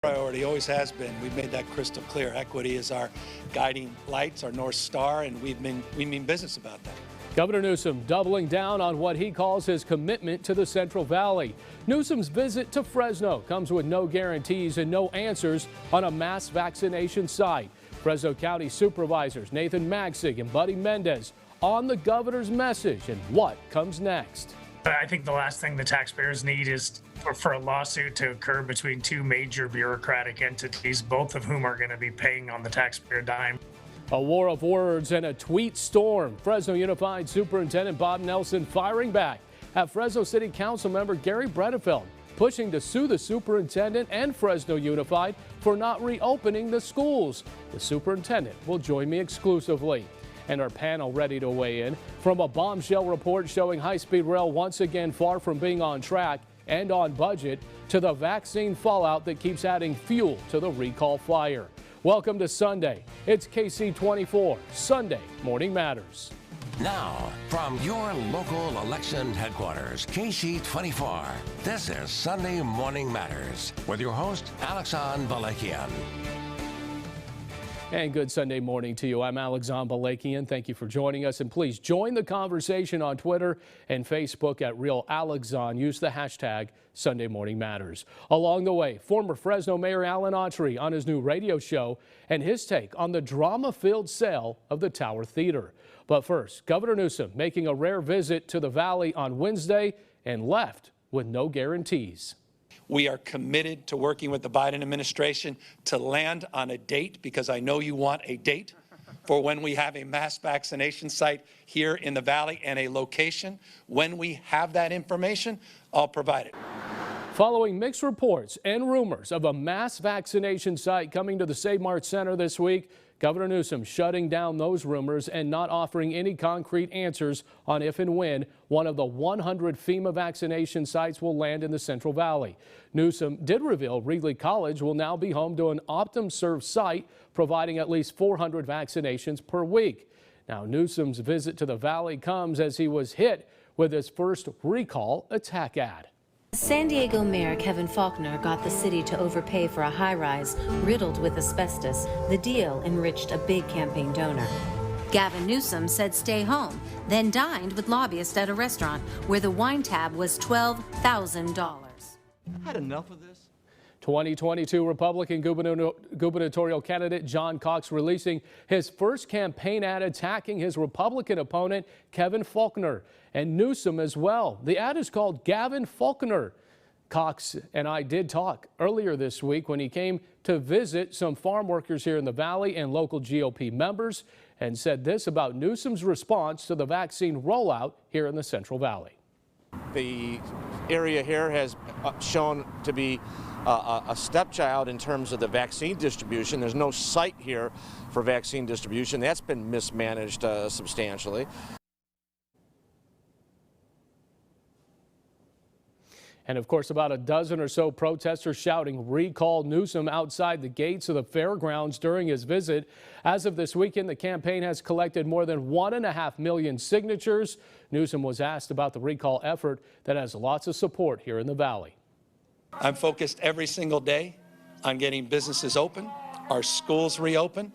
Priority always has been. We've made that crystal clear. Equity is our guiding lights, our North Star, and we mean business about that. Governor Newsom doubling down on what he calls his commitment to the Central Valley. Newsom's visit to Fresno comes with no guarantees and no answers on a mass vaccination site. Fresno County supervisors Nathan Maxig and Buddy Mendes on the governor's message and what comes next. I think the last thing the taxpayers need is for a lawsuit to occur between two major bureaucratic entities, both of whom are going to be paying on the taxpayer dime. A war of words and a tweet storm. Fresno Unified Superintendent Bob Nelson firing back at Fresno City Council member Gary Bredefeld, pushing to sue the superintendent and Fresno Unified for not reopening the schools. The superintendent will join me exclusively. And our panel ready to weigh in. From a bombshell report showing high-speed rail once again far from being on track and on budget, to the vaccine fallout that keeps adding fuel to the recall fire. Welcome to Sunday. It's KC24, Sunday Morning Matters. Now, from your local election headquarters, KC24, this is Sunday Morning Matters with your host, Alexan Balakian. And good Sunday morning to you. I'm Alexan Balakian. Thank you for joining us. And please join the conversation on Twitter and Facebook at Real Alexan. Use the hashtag Sunday Morning Matters. Along the way, former Fresno Mayor Alan Autry on his new radio show and his take on the drama-filled sale of the Tower Theater. But first, Governor Newsom making a rare visit to the Valley on Wednesday and left with no guarantees. We are committed to working with the Biden administration to land on a date, because I know you want a date for when we have a mass vaccination site here in the Valley and a location. When we have that information, I'll provide it. Following mixed reports and rumors of a mass vaccination site coming to the Save Mart Center this week, Governor Newsom shutting down those rumors and not offering any concrete answers on if and when one of the 100 FEMA vaccination sites will land in the Central Valley. Newsom did reveal Reedley College will now be home to an OptumServe site providing at least 400 vaccinations per week. Now, Newsom's visit to the Valley comes as he was hit with his first recall attack ad. San Diego Mayor Kevin Faulconer got the city to overpay for a high-rise riddled with asbestos. The deal enriched a big campaign donor. Gavin Newsom said stay home, then dined with lobbyists at a restaurant where the wine tab was $12,000. Had enough of this. 2022 Republican gubernatorial candidate John Cox releasing his first campaign ad attacking his Republican opponent Kevin Faulconer and Newsom as well. The ad is called Gavin Faulconer. Cox and I did talk earlier this week when he came to visit some farm workers here in the Valley and local GOP members, and said this about Newsom's response to the vaccine rollout here in the Central Valley. The area here has shown to be a stepchild in terms of the vaccine distribution. There's no site here for vaccine distribution. That's been mismanaged substantially. And of course, about a dozen or so protesters shouting recall Newsom outside the gates of the fairgrounds during his visit. As of this weekend, the campaign has collected more than 1.5 million signatures. Newsom was asked about the recall effort that has lots of support here in the Valley. I'm focused every single day on getting businesses open, our schools reopen,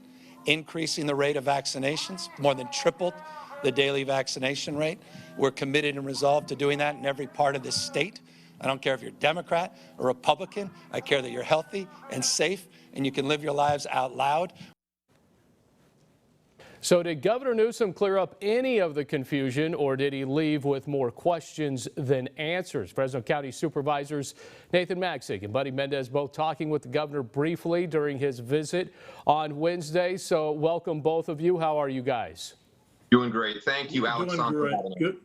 increasing the rate of vaccinations, more than tripled the daily vaccination rate. We're committed and resolved to doing that in every part of this state. I don't care if you're Democrat or Republican. I care that you're healthy and safe and you can live your lives out loud. So did Governor Newsom clear up any of the confusion, or did he leave with more questions than answers? Fresno County supervisors Nathan Maxig and Buddy Mendes both talking with the governor briefly during his visit on Wednesday. So welcome both of you. How are you guys? Doing great. Thank you, Alex. Doing great. Good.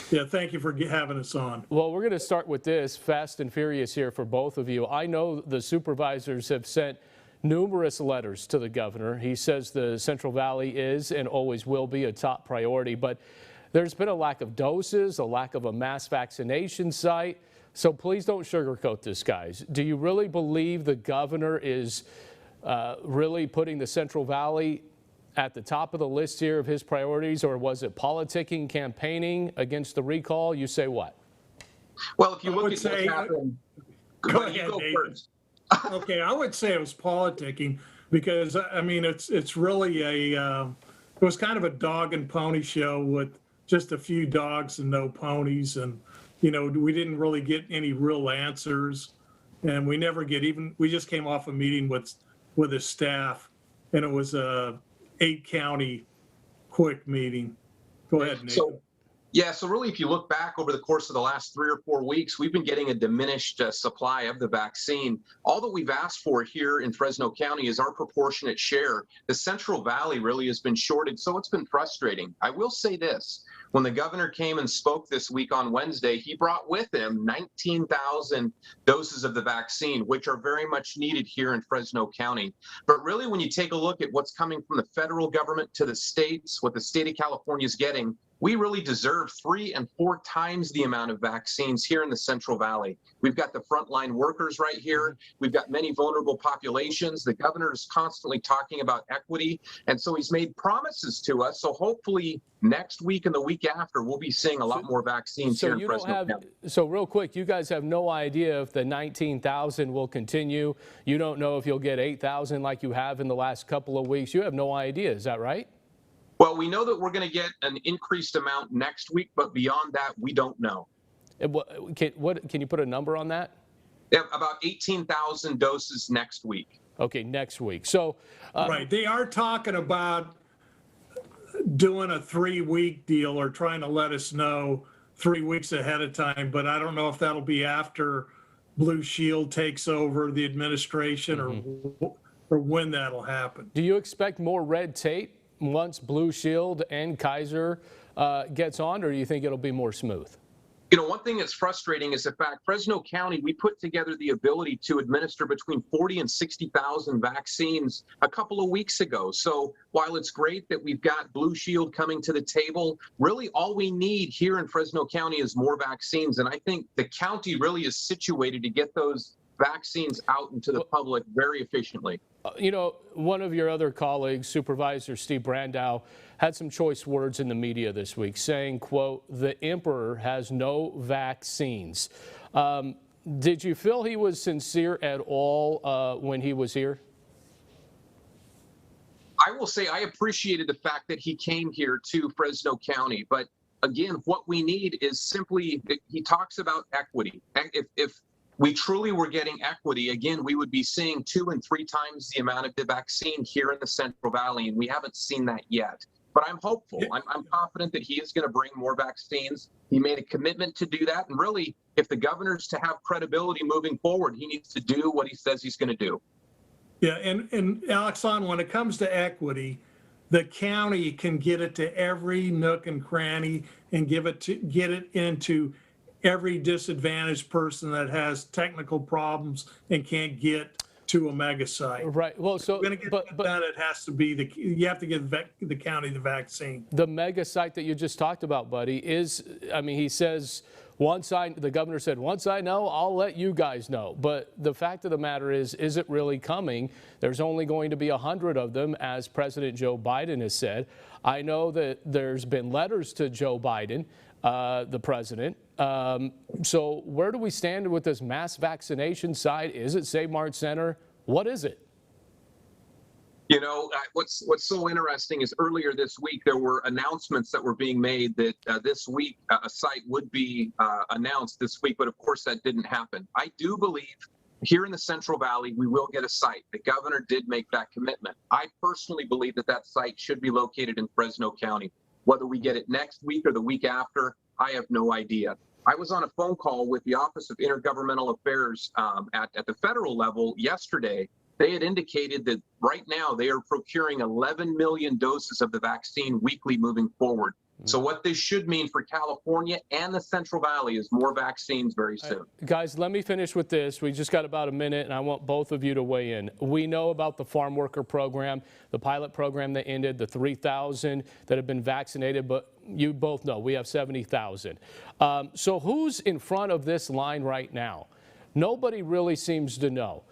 Yeah, thank you for having us on. Well, we're going to start with this, fast and furious here for both of you. I know the supervisors have sent numerous letters to the governor. He says the Central Valley is and always will be a top priority, but there's been a lack of doses, a lack of a mass vaccination site. So please don't sugarcoat this, guys. Do you really believe the governor is really putting the Central Valley at the top of the list here of his priorities, or was it politicking, campaigning against the recall? You say what? Well, if you look at what's happened, go ahead, go David. first. Okay, I would say it was politicking because I mean it's really it was kind of a dog and pony show with just a few dogs and no ponies, and we didn't really get any real answers, and we never get even. We just came off a meeting with his staff, and it was a 8-county quick meeting. Go ahead, Nathan. So really, if you look back over the course of the last 3 or 4 weeks, we've been getting a diminished supply of the vaccine. All that we've asked for here in Fresno County is our proportionate share. The Central Valley really has been shorted, so it's been frustrating. I will say this. When the governor came and spoke this week on Wednesday, he brought with him 19,000 doses of the vaccine, which are very much needed here in Fresno County. But really, when you take a look at what's coming from the federal government to the states, what the state of California is getting, we really deserve 3 and 4 times the amount of vaccines here in the Central Valley. We've got the frontline workers right here. We've got many vulnerable populations. The governor is constantly talking about equity. And so he's made promises to us. So hopefully next week and the week after, we'll be seeing a lot more vaccines here in Fresno County. So real quick, you guys have no idea if the 19,000 will continue. You don't know if you'll get 8,000 like you have in the last couple of weeks. You have no idea. Is that right? Well, we know that we're going to get an increased amount next week, but beyond that, we don't know. Can you put a number on that? Yeah, about 18,000 doses next week. Okay, next week. So, right, they are talking about doing a 3-week deal or trying to let us know 3 weeks ahead of time, but I don't know if that'll be after Blue Shield takes over the administration or when that'll happen. Do you expect more red tape once Blue Shield and Kaiser gets on, or do you think it'll be more smooth? One thing that's frustrating is the fact Fresno County, we put together the ability to administer between 40 and 60,000 vaccines a couple of weeks ago. So while it's great that we've got Blue Shield coming to the table, really all we need here in Fresno County is more vaccines. And I think the county really is situated to get those vaccines out into the public very efficiently. One of your other colleagues, Supervisor Steve Brandow, had some choice words in the media this week saying, quote, "The emperor has no vaccines." Did you feel he was sincere at all when he was here? I will say I appreciated the fact that he came here to Fresno County. But again, what we need is simply, he talks about equity. If we truly were getting equity, again, we would be seeing 2 and 3 times the amount of the vaccine here in the Central Valley, and we haven't seen that yet. But I'm hopeful. I'm confident that he is going to bring more vaccines. He made a commitment to do that. And really, if the governor's to have credibility moving forward, he needs to do what he says he's going to do. Yeah, and Alexon, when it comes to equity, the county can get it to every nook and cranny and get it into every disadvantaged person that has technical problems and can't get to a mega site. Right. Well, so we're going to get that done. It has to be you have to give the county the vaccine. The mega site that you just talked about, buddy, is, I mean, he says the governor said, once I know, I'll let you guys know. But the fact of the matter is it really coming? There's only going to be 100 of them, as President Joe Biden has said. I know that there's been letters to Joe Biden, the president. So where do we stand with this mass vaccination side? Is it Save Mart Center? What is it? What's so interesting is earlier this week, there were announcements that were being made that this week a site would be announced this week. But of course, that didn't happen. I do believe here in the Central Valley, we will get a site. The governor did make that commitment. I personally believe that site should be located in Fresno County. Whether we get it next week or the week after, I have no idea. I was on a phone call with the Office of Intergovernmental Affairs at the federal level yesterday. They had indicated that right now they are procuring 11 million doses of the vaccine weekly moving forward. So what this should mean for California and the Central Valley is more vaccines very soon. Guys, let me finish with this. We just got about a minute, and I want both of you to weigh in. We know about the farm worker program, the pilot program that ended, the 3,000 that have been vaccinated, but you both know we have 70,000. So who's in front of this line right now? Nobody really seems to know.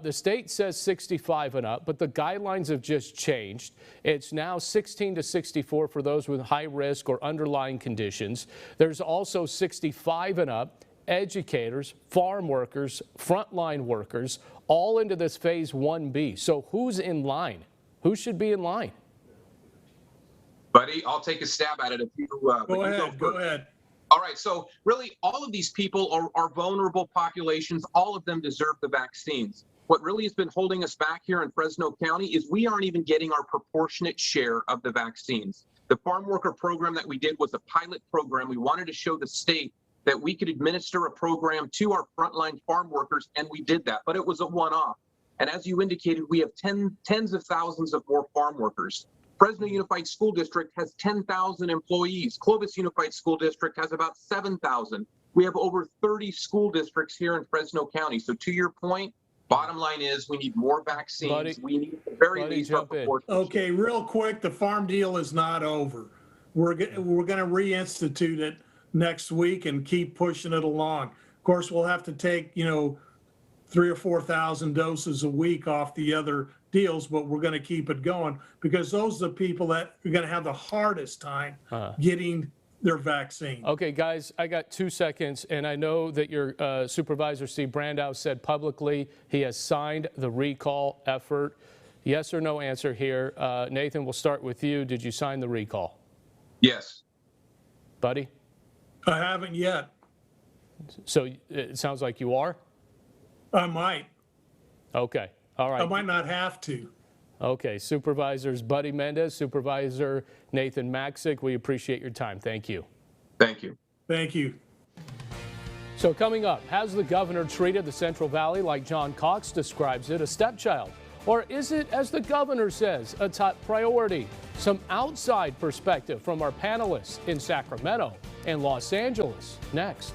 The state says 65 and up, but the guidelines have just changed. It's now 16 to 64 for those with high risk or underlying conditions. There's also 65 and up, educators, farm workers, frontline workers, all into this phase 1B. So who's in line? Who should be in line? Buddy, I'll take a stab at it if you Go ahead. Go ahead. All right, so really all of these people are vulnerable populations. All of them deserve the vaccines. What really has been holding us back here in Fresno County is we aren't even getting our proportionate share of the vaccines. The farm worker program that we did was a pilot program. We wanted to show the state that we could administer a program to our frontline farm workers, and we did that, but it was a one-off. And as you indicated, we have tens of thousands of more farm workers. Fresno Unified School District has 10,000 employees. Clovis Unified School District has about 7,000. We have over 30 school districts here in Fresno County. So to your point, bottom line is we need more vaccines. We need at the very least our proportion. Okay, real quick, the farm deal is not over. We're going to reinstitute it next week and keep pushing it along. Of course, we'll have to take, 3,000 or 4,000 doses a week off the other deals, but we're going to keep it going because those are the people that are going to have the hardest time getting their vaccine. Okay, guys, I got 2 seconds, and I know that your supervisor, Steve Brandow, said publicly he has signed the recall effort. Yes or no answer here. Nathan, we'll start with you. Did you sign the recall? Yes. Buddy? I haven't yet. So it sounds like you are? I might. Okay. All right. I might not have to. Okay. Supervisors Buddy Mendes, Supervisor Nathan Maxick, we appreciate your time. Thank you. Thank you. Thank you. So coming up, has the governor treated the Central Valley like John Cox describes it, a stepchild? Or is it, as the governor says, a top priority? Some outside perspective from our panelists in Sacramento and Los Angeles next.